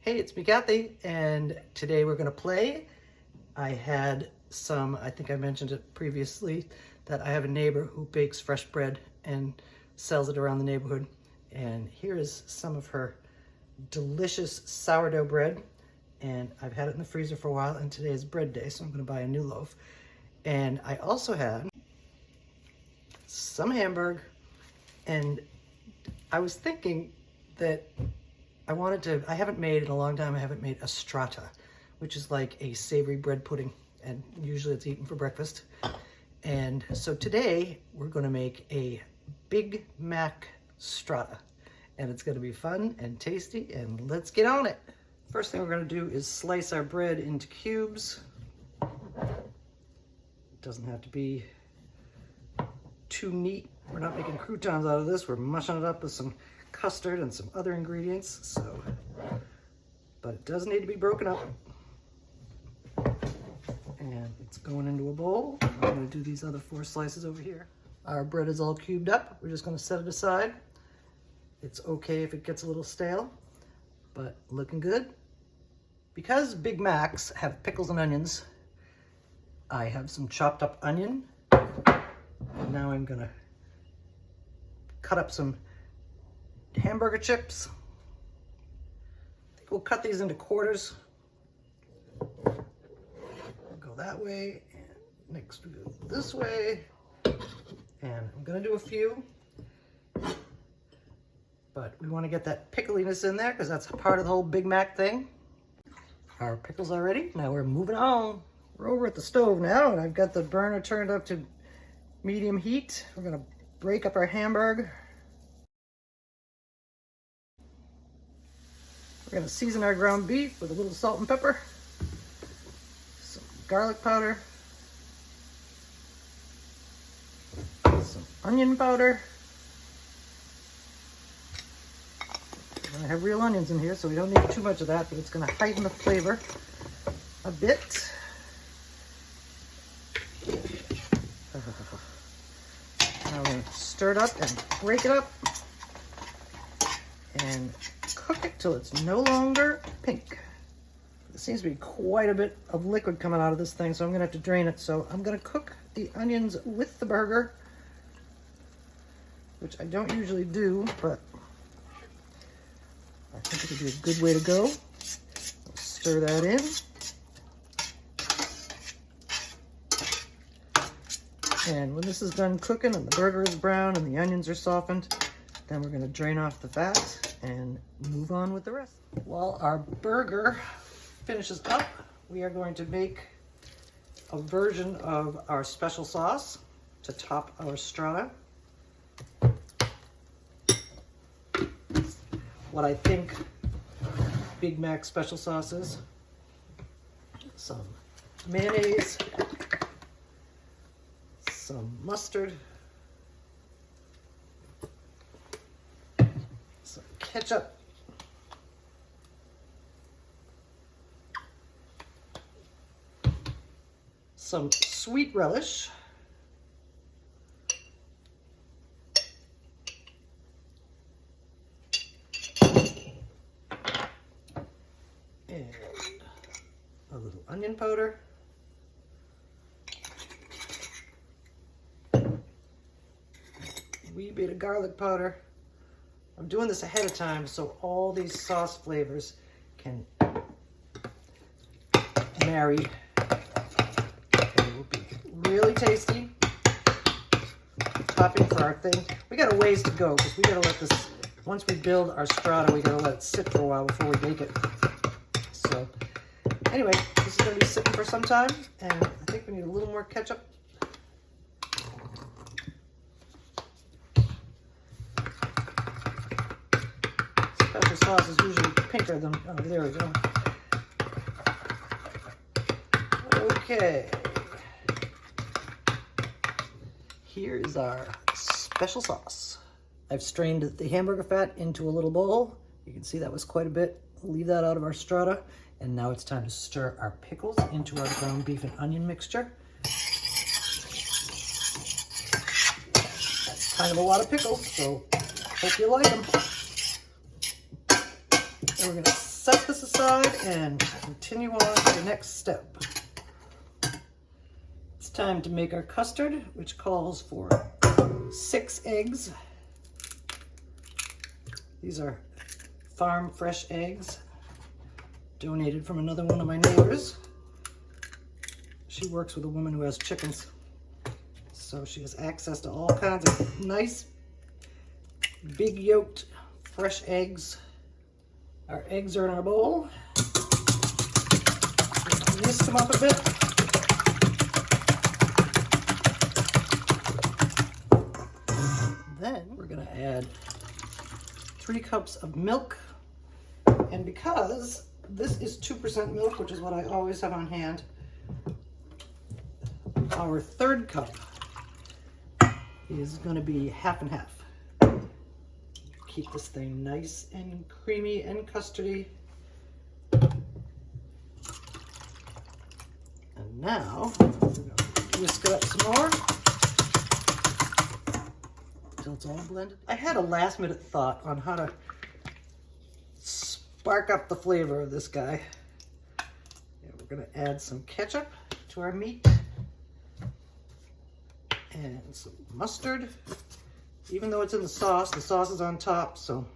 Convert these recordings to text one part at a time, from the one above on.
Hey, it's me, Kathy, and today we're going to play. I had some, I think I mentioned it previously, that I have a neighbor who bakes fresh bread and sells it around the neighborhood. And here is some of her delicious sourdough bread. And I've had it in the freezer for a while, and today is bread day, so I'm going to buy a new loaf. And I also had some hamburger, and I was thinking that I haven't made in a long time, I haven't made a strata, which is like a savory bread pudding, and usually it's eaten for breakfast. And so today we're gonna make a Big Mac strata, and it's gonna be fun and tasty, and let's get on it. First thing we're gonna do is slice our bread into cubes. It doesn't have to be too neat. We're not making croutons out of this, we're mushing it up with some custard and some other ingredients, so, but it does need to be broken up. And it's going into a bowl. I'm going to do these other 4 slices over here. Our bread is all cubed up. We're just going to set it aside. It's okay if it gets a little stale, but looking good. Because Big Macs have pickles and onions, I have some chopped up onion. And now I'm going to cut up some hamburger chips. I think we'll cut these into quarters. We'll go that way, and next we go this way. And I'm gonna do a few, but we want to get that pickliness in there because that's part of the whole Big Mac thing. Our pickles are ready. Now we're moving on. We're over at the stove now, and I've got the burner turned up to medium heat. We're gonna break up our hamburger. We're gonna season our ground beef with a little salt and pepper, some garlic powder, some onion powder. I have real onions in here, so we don't need too much of that, but it's gonna heighten the flavor a bit. Now we're gonna stir it up and break it up and cook it till it's no longer pink. There seems to be quite a bit of liquid coming out of this thing, so I'm gonna have to drain it. So I'm gonna cook the onions with the burger, which I don't usually do, but I think it would be a good way to go. Stir that in. And when this is done cooking and the burger is brown and the onions are softened, then we're gonna drain off the fat and move on with the rest. While our burger finishes up, we are going to make a version of our special sauce to top our strata. What I think Big Mac special sauce is: some mayonnaise, some mustard, some ketchup, some sweet relish, and a little onion powder, a wee bit of garlic powder. I'm doing this ahead of time so all these sauce flavors can marry. It will be really tasty. Topping for our thing. We got a ways to go because we gotta let this, once we build our strata, we gotta let it sit for a while before we bake it. So anyway, this is gonna be sitting for some time, and I think we need a little more ketchup. Special sauce is usually pinker than, oh, there we go. Okay. Here is our special sauce. I've strained the hamburger fat into a little bowl. You can see that was quite a bit. We'll leave that out of our strata. And now it's time to stir our pickles into our ground beef and onion mixture. That's kind of a lot of pickles, so hope you like them. And we're going to set this aside and continue on to the next step. It's time to make our custard, which calls for 6 eggs. These are farm fresh eggs, donated from another one of my neighbors. She works with a woman who has chickens, so she has access to all kinds of nice, big yolked, fresh eggs. Our eggs are in our bowl. Whisk them up a bit. Then we're going to add 3 cups of milk. And because this is 2% milk, which is what I always have on hand, our 3rd cup is going to be half and half. Keep this thing nice and creamy and custardy. And now we're going to whisk it up some more until it's all blended. I had a last minute thought on how to spark up the flavor of this guy. And we're going to add some ketchup to our meat and some mustard. Even though it's in the sauce is on top, so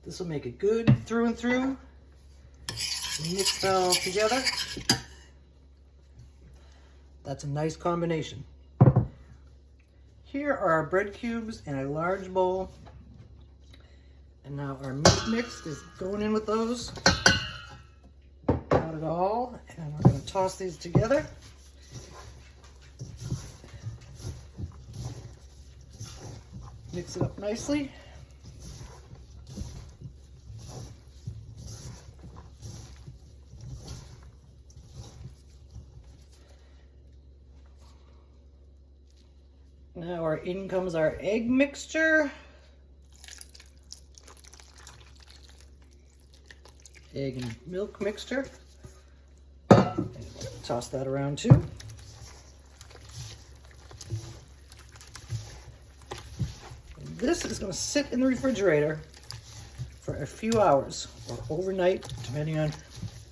this will make it good through and through. Mix that all together. That's a nice combination. Here are our bread cubes in a large bowl. And now our meat mix is going in with those. Not at all. And we're going to toss these together. Mix it up nicely. Now in comes our egg mixture. Egg and milk mixture. And toss that around too. This is going to sit in the refrigerator for a few hours or overnight, depending on,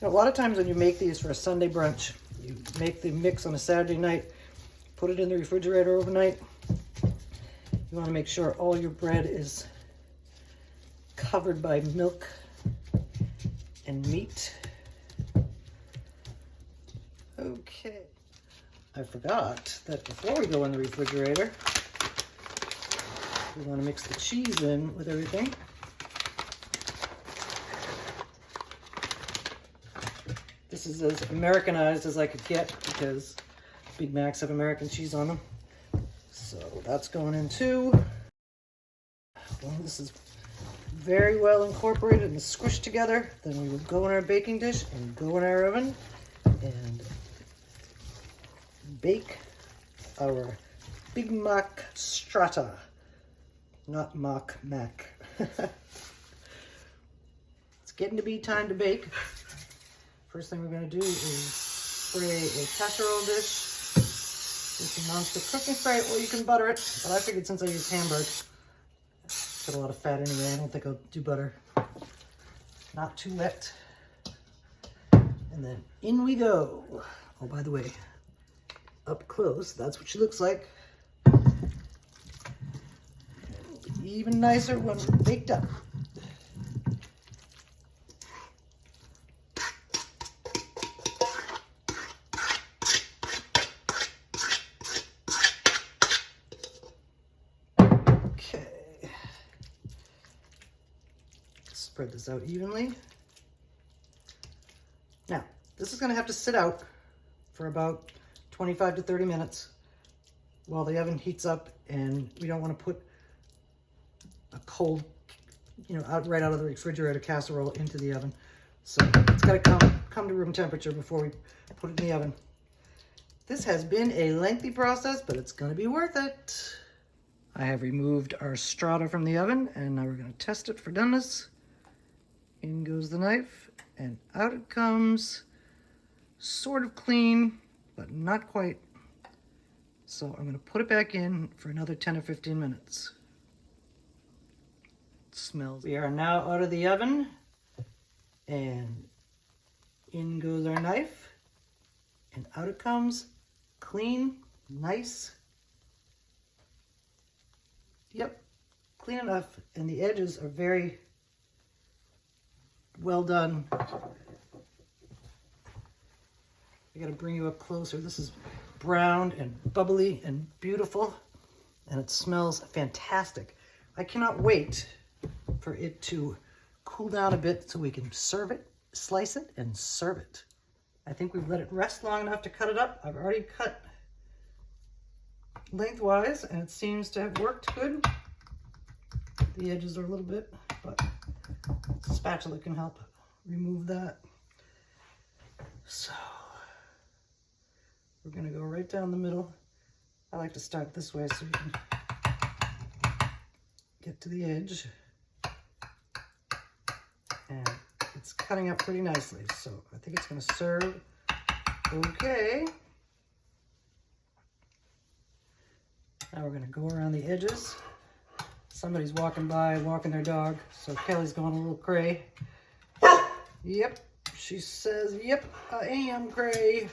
a lot of times when you make these for a Sunday brunch, you make the mix on a Saturday night, put it in the refrigerator overnight. You want to make sure all your bread is covered by milk and meat. Okay. I forgot that before we go in the refrigerator, we want to mix the cheese in with everything. This is as Americanized as I could get because Big Macs have American cheese on them. So that's going in too. Well, this is very well incorporated and squished together. Then we will go in our baking dish and go in our oven and bake our Big Mac Strata. Not mock mac. It's getting to be time to bake. First thing we're going to do is spray a casserole dish with some nonstick cooking spray, or you can butter it. But I figured since I use Hamburg, it's got a lot of fat anyway, I don't think I'll do butter. Not too wet. And then in we go. Oh, by the way, up close, that's what she looks like. Even nicer when baked up. Okay. Spread this out evenly. Now, this is going to have to sit out for about 25 to 30 minutes while the oven heats up, and we don't want to put a cold, right out of the refrigerator casserole into the oven. So it's got to come to room temperature before we put it in the oven. This has been a lengthy process, but it's going to be worth it. I have removed our strata from the oven, and now we're going to test it for doneness. In goes the knife, and out it comes. Sort of clean, but not quite. So I'm going to put it back in for another 10 or 15 minutes. smells. We are now out of the oven, and in goes our knife, and out it comes, clean, nice. Yep, clean enough, and the edges are very well done. I gotta bring you up closer. This is brown and bubbly and beautiful, and it smells fantastic. I cannot wait for it to cool down a bit so we can serve it, slice it, and serve it. I think we've let it rest long enough to cut it up. I've already cut lengthwise, and it seems to have worked good. The edges are a little bit, but the spatula can help remove that. So we're gonna go right down the middle. I like to start this way so you can get to the edge. And it's cutting up pretty nicely, so I think it's gonna serve okay. Now we're gonna go around the edges. Somebody's walking by, walking their dog, so Kelly's going a little cray. Yep, she says, yep, I am cray.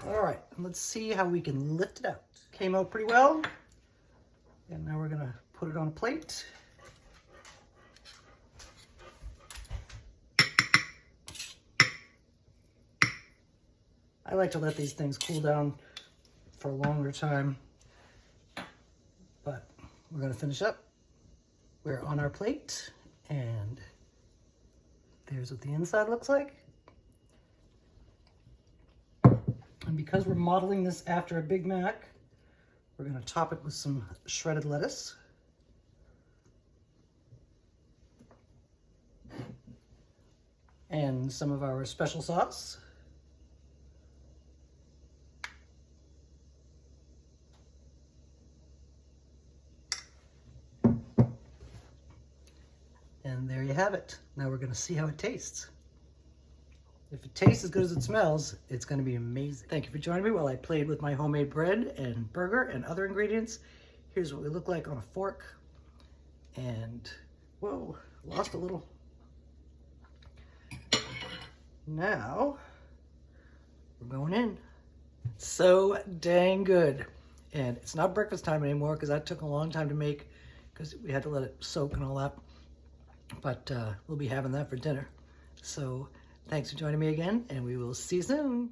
All right, let's see how we can lift it out. Came out pretty well. And now we're gonna put it on a plate. I like to let these things cool down for a longer time, but we're gonna finish up. We're on our plate, and there's what the inside looks like. And because we're modeling this after a Big Mac, we're gonna top it with some shredded lettuce. And some of our special sauce. And there you have it. Now we're gonna see how it tastes. If it tastes as good as it smells, it's gonna be amazing. Thank you for joining me while I played with my homemade bread and burger and other ingredients. Here's what we look like on a fork. And, whoa, lost a little. Now, we're going in. So dang good. And it's not breakfast time anymore because that took a long time to make because we had to let it soak and all that. But we'll be having that for dinner. So thanks for joining me again, and we will see you soon.